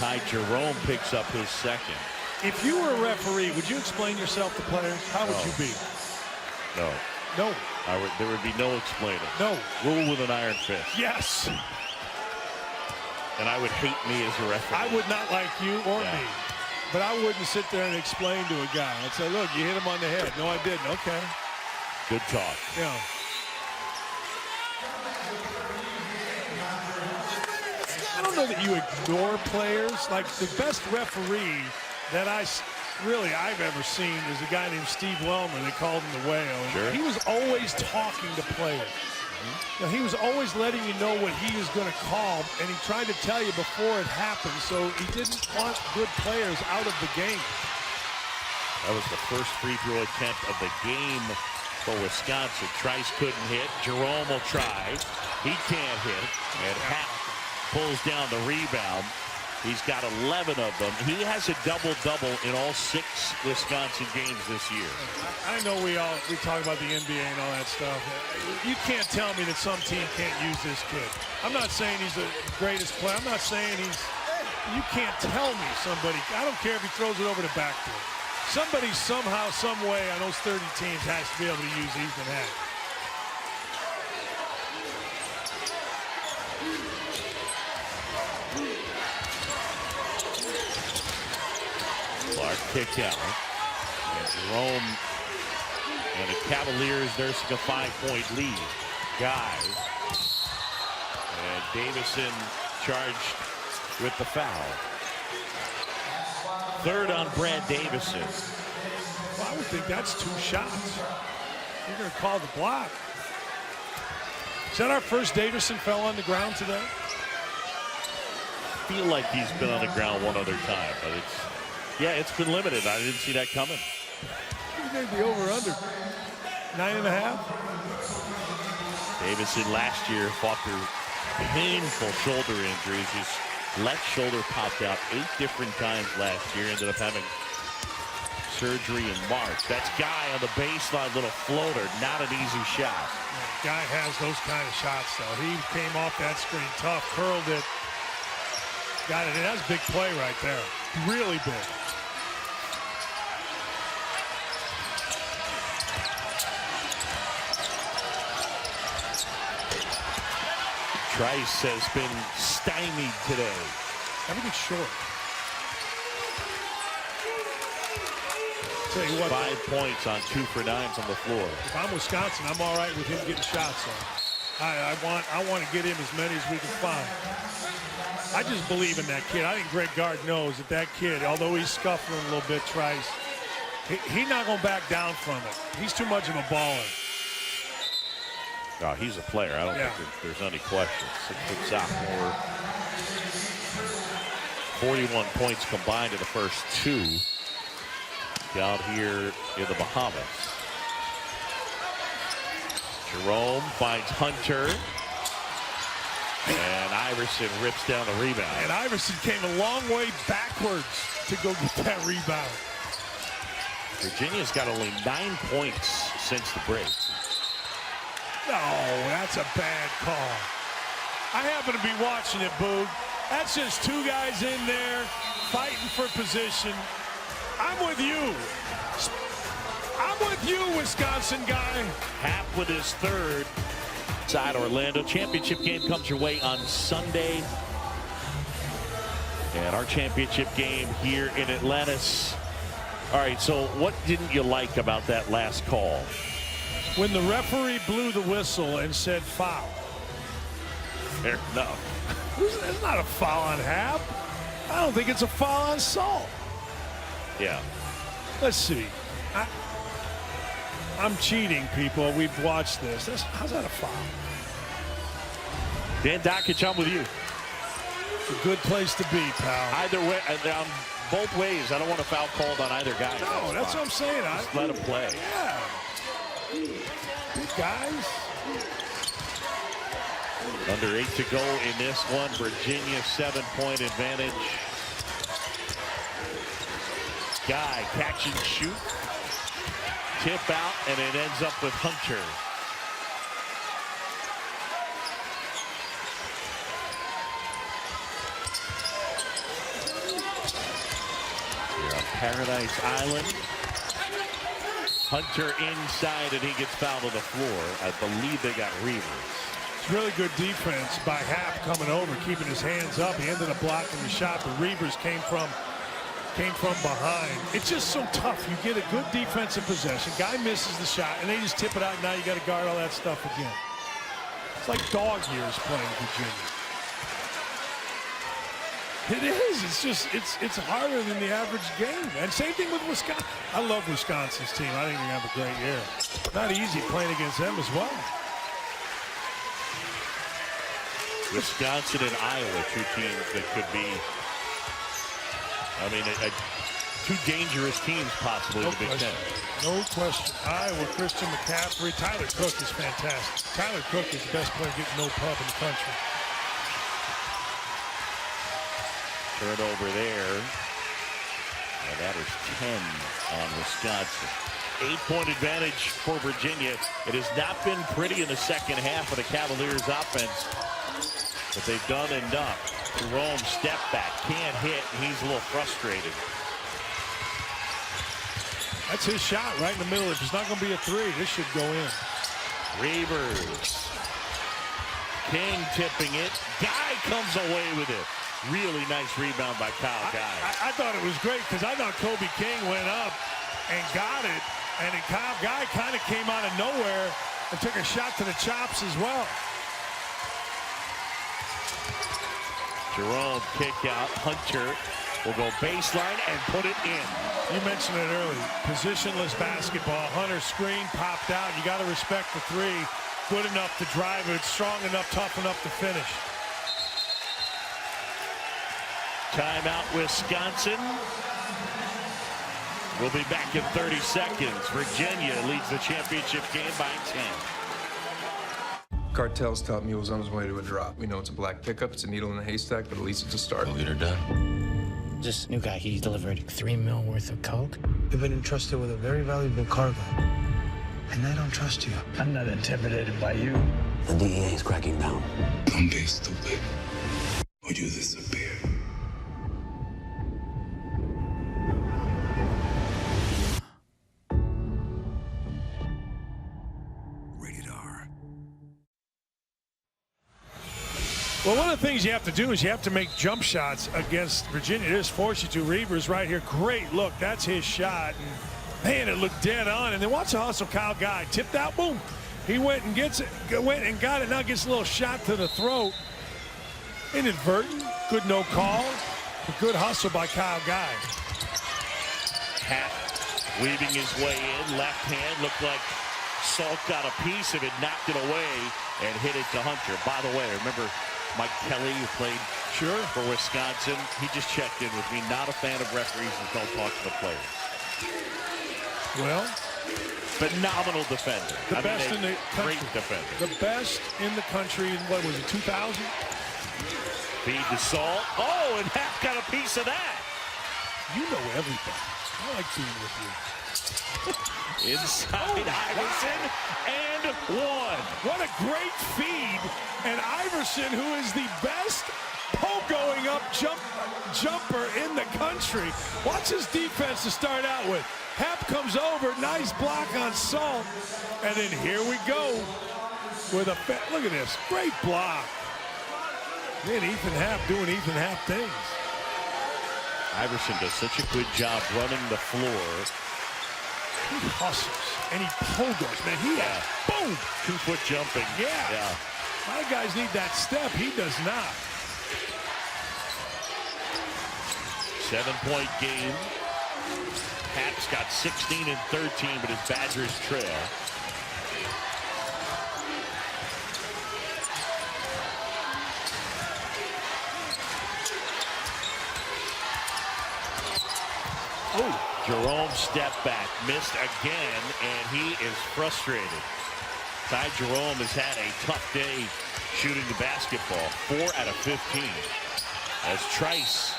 Ty Jerome picks up his 2nd. If you were a referee, would you explain yourself to players? How would you be? No. No. There would be no explaining. No. Rule with an iron fist. Yes. And I would hate me as a referee. I would not like you or me. But I wouldn't sit there and explain to a guy. I'd say, look, you hit him on the head. No, I didn't. Okay. Good talk. Yeah. I don't know that you ignore players. Like the best referee that I've ever seen is a guy named Steve Wellmer. They called him the Whale. Sure. He was always talking to players. You know, he was always letting you know what he was going to call, and he tried to tell you before it happened. So he didn't want good players out of the game. That was the first free throw attempt of the game for Wisconsin. Trice couldn't hit. Jerome will try. He can't hit. And Happ pulls down the rebound. He's got 11 of them. He has a double-double in all 6 Wisconsin games this year. I know we talk about the NBA and all that stuff. You can't tell me that some team can't use this kid. I'm not saying he's the greatest player. I'm not saying you can't tell me somebody. I don't care if he throws it over the backboard. Somebody somehow, some way on those 30 teams has to be able to use Ethan Happ. kick out. And Jerome and the Cavaliers nursing a 5-point lead. Guy. And Davison charged with the foul. Third on Brad Davison. Well, I would think that's 2 shots. You're going to call the block. Is that our first Davison fell on the ground today? I feel like he's been on the ground one other time, but it's been limited. I didn't see that coming. Maybe over under 9.5. Davison last year fought through painful shoulder injuries. His left shoulder popped out 8 different times last year. Ended up having surgery in March. That's Guy on the baseline, little floater, not an easy shot. Guy has those kind of shots, though. He came off that screen tough, curled it, got it. That's a big play right there. Really big. Trice has been stymied today. Everything's short. Tell you what, 5 points on 2 for 9s on the floor. if I'm Wisconsin, I'm all right with him getting shots on. I want to get him as many as we can find. I just believe in that kid. I think Greg Gard knows that kid, although he's scuffling a little bit, Trice, he's not going to back down from it. He's too much of a baller. Oh, he's a player. I don't think there's any question. 6-foot sophomore. 41 points combined in the first 2 down here in the Bahamas. Jerome finds Hunter. And Iverson rips down the rebound. And Iverson came a long way backwards to go get that rebound. Virginia's got only 9 points since the break. No, that's a bad call. I happen to be watching it, Boog. That's just 2 guys in there fighting for position. I'm with you. I'm with you, Wisconsin guy. Hap with his 3rd. Side Orlando. Championship game comes your way on Sunday. And our championship game here in Atlantis. All right, so what didn't you like about that last call? When the referee blew the whistle and said foul. Fair enough. It's not a foul on Hap. I don't think it's a foul on Salt. Yeah. Let's see. I'm cheating, people. We've watched this. How's that a foul? Dan Dakich, I'm with you. It's a good place to be, pal. Either way, on both ways, I don't want a foul called on either guy. No, that's what I'm saying. Just let him play. Yeah. Big guys. Under 8 to go in this one. Virginia 7-point advantage. Guy catch and shoot. Tip out, and it ends up with Hunter. Here on Paradise Island. Hunter inside, and he gets fouled on the floor. I believe they got Reavers. It's really good defense by Hap coming over, keeping his hands up. He ended up blocking the shot, but Reavers came from behind. It's just so tough. You get a good defensive possession. Guy misses the shot, and they just tip it out. Now you got to guard all that stuff again. It's like dog years playing Virginia. It is. It's just, it's harder than the average game. And same thing with Wisconsin. I love Wisconsin's team. I think they're going to have a great year. Not easy playing against them as well. Wisconsin and Iowa, 2 teams that could be, I mean, 2 dangerous teams possibly in the Big Ten. No question. Iowa, Christian McCaffrey. Tyler Cook is fantastic. Tyler Cook is the best player getting no pub in the country. Turnover there. And that is 10 on Wisconsin. 8-point advantage for Virginia. It has not been pretty in the second half of the Cavaliers offense, but they've done enough. Jerome step back, can't hit, and he's a little frustrated. That's his shot right in the middle. If it's not going to be a 3, this should go in. Reavers. King tipping it. Guy comes away with it. Really nice rebound by Kyle Guy. I thought it was great because I thought Kobe King went up and got it, and then Kyle Guy kind of came out of nowhere and took a shot to the chops as well. Jerome kick out. Hunter will go baseline and put it in. You mentioned it early. Positionless basketball. Hunter screen popped out. You got to respect the three. Good enough to drive it. Strong enough, tough enough to finish. Timeout, Wisconsin. We'll be back in 30 seconds. Virginia leads the championship game by 10. Cartels taught me he was on his way to a drop. We know it's a black pickup, it's a needle in a haystack, but at least it's a start. We'll get her done. This new guy, he delivered $3 million worth of coke. You've been entrusted with a very valuable cargo, and I don't trust you. I'm not intimidated by you. The DEA is cracking down. Don't be stupid, or you disappear. Well, one of the things you have to do is you have to make jump shots against Virginia. They just force you to. Reavers right here. Great look. That's his shot. And, man, it looked dead on. And then watch the hustle. Kyle Guy tipped out. Boom. He went and gets it. Went and got it. Now gets a little shot to the throat. Inadvertent. Good no call. A good hustle by Kyle Guy. Hat weaving his way in. Left hand looked like Salt got a piece of it, knocked it away, and hit it to Hunter. By the way, remember Mike Kelly, who played for Wisconsin? He just checked in with me. Not a fan of referees that don't talk to the players. Well, phenomenal defender. The best in the country. Great defender. The best in the country in, what was it, 2000? Feed to Salt. Oh, and Hap got a piece of that. You know everything. I like being with you. Inside Iverson, and one. What a great feed. And Iverson, who is the best pogoing up jumper in the country. Watch his defense to start out with. Hap comes over, nice block on Salt. And then here we go with a, look at this, great block. Then Ethan Hap doing Ethan Hap things. Iverson does such a good job running the floor. He hustles and he pogos, man. He has, boom! 2-foot jumping. Yeah. My guys need that step. He does not. 7-point game. Hap's got 16 and 13, but his Badgers trail. Oh, Jerome step back, missed again, and he is frustrated. Ty Jerome has had a tough day shooting the basketball, 4 out of 15. As Trice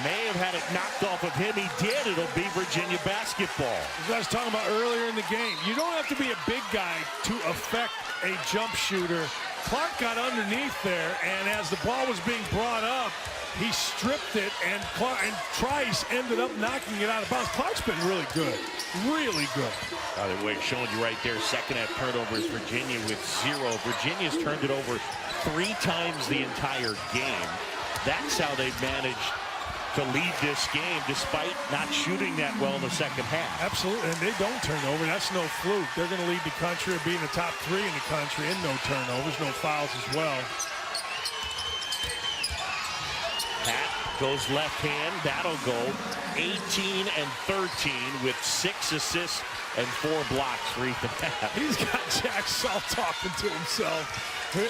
may have had it knocked off of him, he did. It'll be Virginia basketball. As I was talking about earlier in the game, you don't have to be a big guy to affect a jump shooter. Clark got underneath there, and as the ball was being brought up, he stripped it, and Trice ended up knocking it out of bounds. Clark's been really good. Really good. By the way, showing you right there, second half turnovers, Virginia with 0. Virginia's turned it over 3 times the entire game. That's how they've managed to lead this game despite not shooting that well in the second half. Absolutely, and they don't turn over. That's no fluke. They're going to lead the country or be in the top 3 in the country in no turnovers, no fouls as well. Pat goes left hand. That'll go 18 and 13 with 6 assists and 4 blocks for Ethan Hap. He's got Jack Salt talking to himself.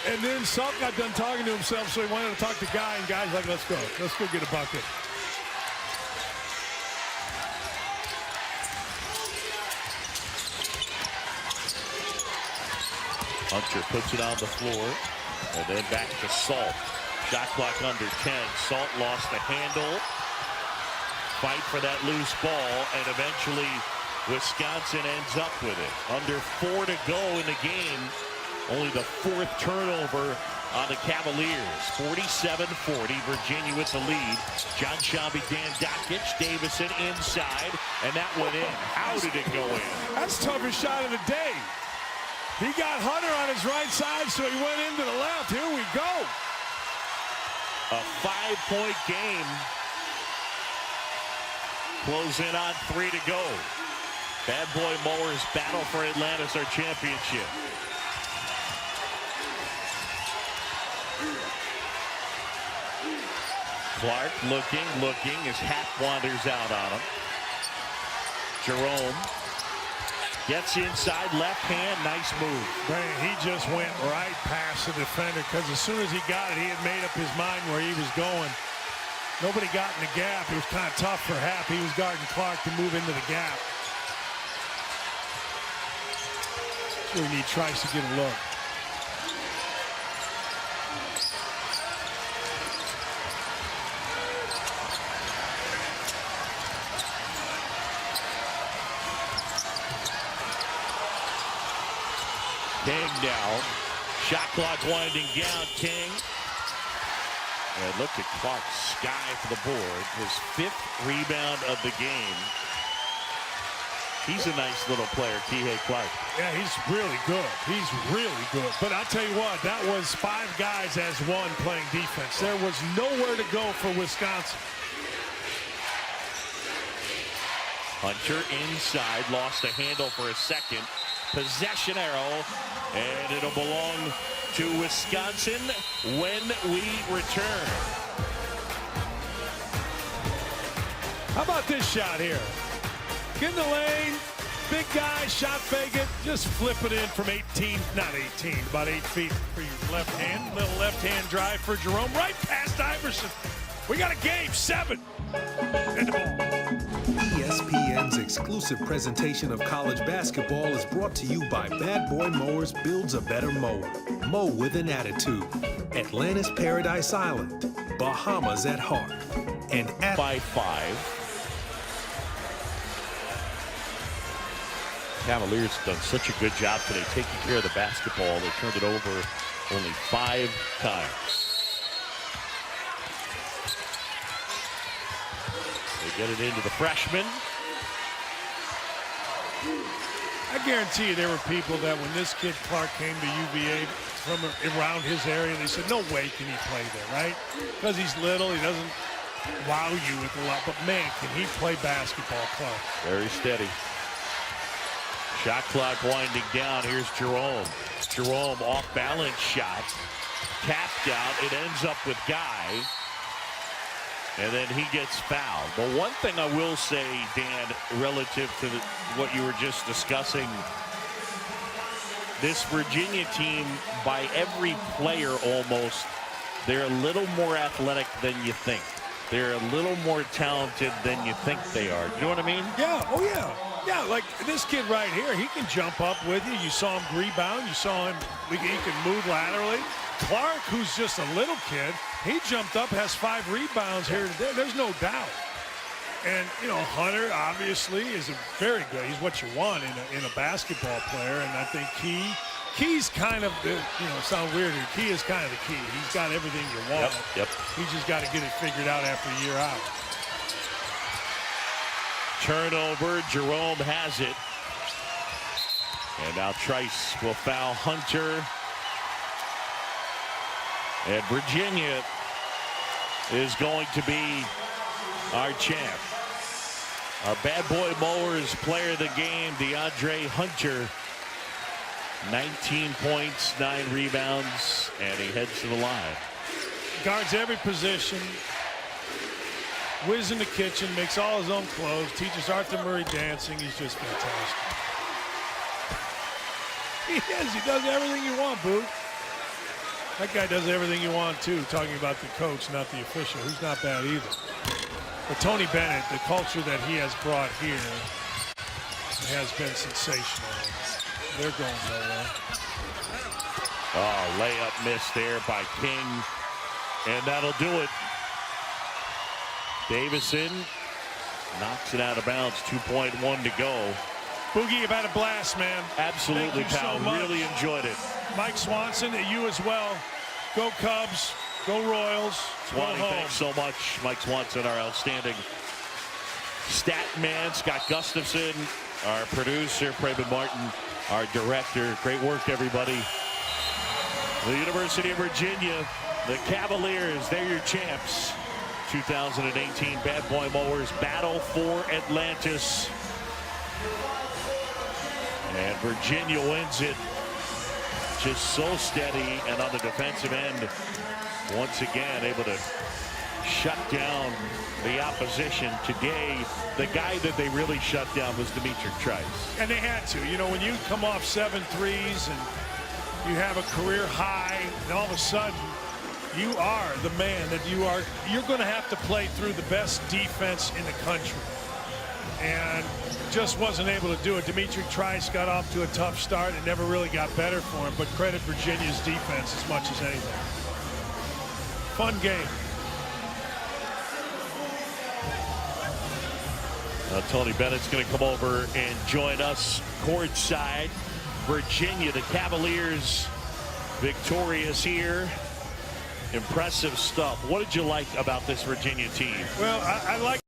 And then Salt got done talking to himself, so he wanted to talk to Guy, and Guy's like, let's go. Let's go get a bucket. Hunter puts it on the floor, and then back to Salt. Shot clock under 10. Salt lost the handle. Fight for that loose ball, and eventually Wisconsin ends up with it. Under 4 to go in the game. Only the 4th turnover on the Cavaliers. 47-40. Virginia with the lead. John Shambi, Dan Dockich, Davison inside, and that went in. How did it go in? That's the toughest shot of the day. He got Hunter on his right side, so he went into the left. Here we go. A 5-point game. Close in on 3 to go. Bad boy Mowers battle for Atlantis, our championship. Clark looking. His hat wanders out on him. Jerome gets inside, left hand, nice move. Man, he just went right past the defender because as soon as he got it, he had made up his mind where he was going. Nobody got in the gap. It was kind of tough for Happ. He was guarding Clark to move into the gap. So he tries to get a look. King down. Shot clock winding down. King. And look at Clark sky for the board. His 5th rebound of the game. He's a nice little player, Kihei Clark. Yeah, he's really good. He's really good. But I'll tell you what, that was 5 guys as one playing defense. There was nowhere to go for Wisconsin. Hunter inside, lost a handle for a second. Possession arrow, and it'll belong to Wisconsin when we return. How about this shot here? Get in the lane, big guy, shot fake it, just flip it in from 18, not 18, about 8 feet for your left hand. Little left hand drive for Jerome, right past Iverson. We got a game, 7. And the ball. ESPN's exclusive presentation of college basketball is brought to you by Bad Boy Mowers Builds a Better Mower. Mow with an attitude. Atlantis Paradise Island. Bahamas at heart. And at by 5. Cavaliers done such a good job today taking care of the basketball. They turned it over only 5 times. They get it into the freshman. I guarantee you there were people that when this kid Clark came to UVA from around his area, they said, no way can he play there, right? Because he's little, he doesn't wow you with a lot. But man, can he play basketball, Clark? Very steady. Shot clock winding down. Here's Jerome. Jerome off balance shot. Tapped out. It ends up with Guy. And then he gets fouled. But one thing I will say, Dan, relative to what you were just discussing, this Virginia team, by every player almost, they're a little more athletic than you think. They're a little more talented than you think they are. You know what I mean? Yeah, oh yeah. Yeah, like this kid right here, he can jump up with you. You saw him rebound. You saw him, he can move laterally. Clark, who's just a little kid, he jumped up, has 5 rebounds here today. There's no doubt. And, you know, Hunter obviously is a very good. He's what you want in a basketball player. And I think Key's kind of, you know, sound weird here. Key is kind of the key. He's got everything you want. Yep. He's just got to get it figured out after a year out. Turnover. Jerome has it. And now Trice will foul Hunter. And Virginia is going to be our champ. Our bad boy Mowers player of the game, DeAndre Hunter. 19 points, 9 rebounds, and he heads to the line. Guards every position. Whiz in the kitchen, makes all his own clothes, teaches Arthur Murray dancing. He's just fantastic. He is. He does everything you want, Boo. That guy does everything you want, too, talking about the coach, not the official, who's not bad either. But Tony Bennett, the culture that he has brought here has been sensational. They're going nowhere. Oh, layup missed there by King. And that'll do it. Davison knocks it out of bounds. 2.1 to go. Boogie, you've had a blast, man. Absolutely, pal. So really enjoyed it. Mike Swanson, you as well. Go Cubs. Go Royals. Swanee, thanks so much. Mike Swanson, our outstanding stat man. Scott Gustafson, our producer. Praven Martin, our director. Great work, everybody. The University of Virginia The Cavaliers, they're your champs. 2018 Bad Boy Mowers battle for Atlantis. And Virginia wins it. Just so steady and on the defensive end. Once again, able to shut down the opposition. Today, the guy that they really shut down was Dimitri Trice. And they had to. You know, when you come off 7 threes and you have a career high, and all of a sudden, you are the man that you're going to have to play through the best defense in the country. And just wasn't able to do it. Dimitri Trice got off to a tough start and never really got better for him, but credit Virginia's defense as much as anything. Fun game. Tony Bennett's going to come over and join us courtside. Virginia, the Cavaliers, victorious here. Impressive stuff. What did you like about this Virginia team? Well, I like